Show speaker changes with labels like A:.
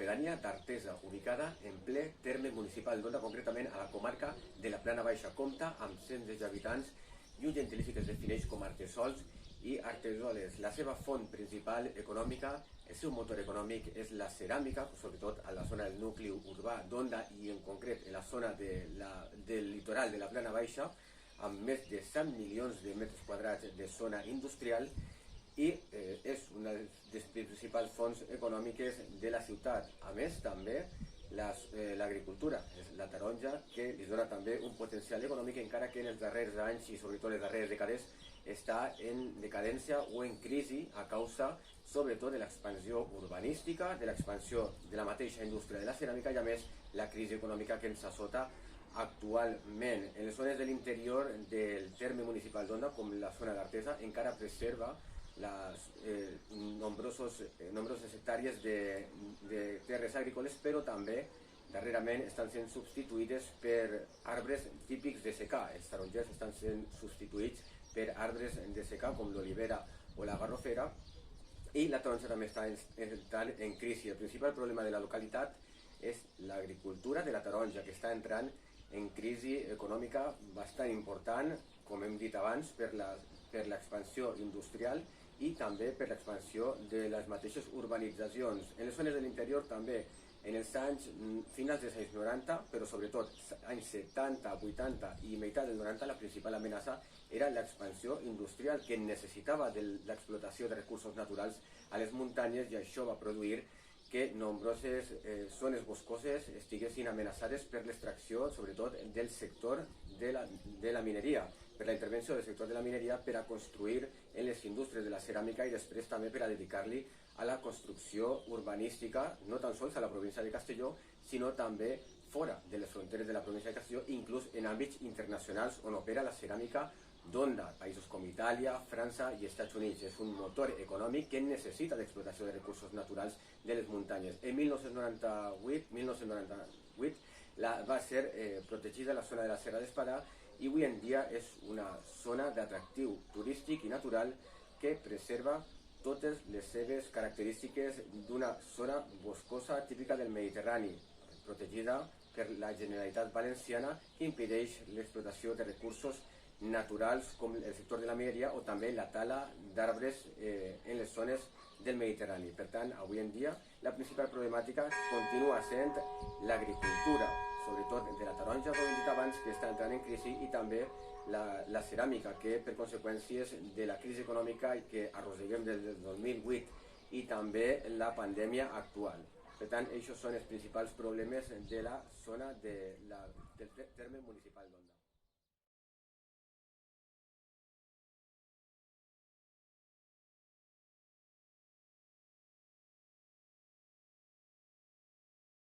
A: pedania d'Artesa, ubicada en ple terme municipal d'Onda, concretament a la comarca de la Plana Baixa. Compta amb centenars d'habitants i un gentilici que es defineix com artesols i artesoles. La seva font principal econòmica, el seu motor econòmic és la ceràmica, sobretot a la zona del nucli urbà d'Onda i en concret en la zona del litoral de la Plana Baixa, amb més de 100 milions de metres quadrats de zona industrial, i és una de les principals fonts econòmiques de la ciutat. A més, també l'agricultura, és la taronja, que li dona també un potencial econòmic, encara que en els darrers anys i sobretot les darreres dècades està en decadència o en crisi a causa sobretot de l'expansió urbanística, de l'expansió de la mateixa indústria de la ceràmica i a més la crisi econòmica que ens assota actualment. En les zones de l'interior del terme municipal d'Onda, com la zona d'Artesa, encara preserva les nombroses hectàrees de terres agrícoles, però també darrerament estan sent substituïdes per arbres típics de secà. Els tarongers estan sent substituïts per arbres de secà com l'olivera o la garrofera, i la taronja també està entrant en crisi. El principal problema de la localitat és l'agricultura de la taronja, que està entrant en crisi econòmica bastant important, com hem dit abans, per l'expansió industrial i també per l'expansió de les mateixes urbanitzacions. En les zones de l'interior també, en els anys finals dels anys 90, però sobretot anys 70, 80 i meitat del 90, la principal amenaça era l'expansió industrial, que necessitava de l'explotació de recursos naturals a les muntanyes, i això va produir que nombroses zones boscoses estiguessin amenaçades per l'extracció, sobretot del sector de la mineria, per la intervenció del sector de la mineria per a construir en les indústries de la ceràmica i després també per a dedicar-li a la construcció urbanística, no tan sols a la província de Castelló, sinó també fora de les fronteres de la província de Castelló, inclús en àmbits internacionals on opera la ceràmica d'Onda, països com Itàlia, França i Estats Units. És un motor econòmic que necessita l'explotació de recursos naturals de les muntanyes. En 1998 va ser protegida la zona de la Serra d'Espadà i avui en dia és una zona d'atractiu turístic i natural que preserva totes les seves característiques d'una zona boscosa típica del Mediterrani, protegida per la Generalitat Valenciana, que impedeix l'explotació de recursos naturals com el sector de la mineria o també la tala d'arbres en les zones del Mediterrani. Per tant, avui en dia la principal problemàtica continua sent l'agricultura, sobretot de la taronja, com hem dit abans, que està entrant en crisi, i també la ceràmica, que per conseqüències de la crisi econòmica que arrosseguem des del 2008 i també la pandèmia actual. Per tant, aquests són els principals problemes de la zona del terme municipal d'Onda.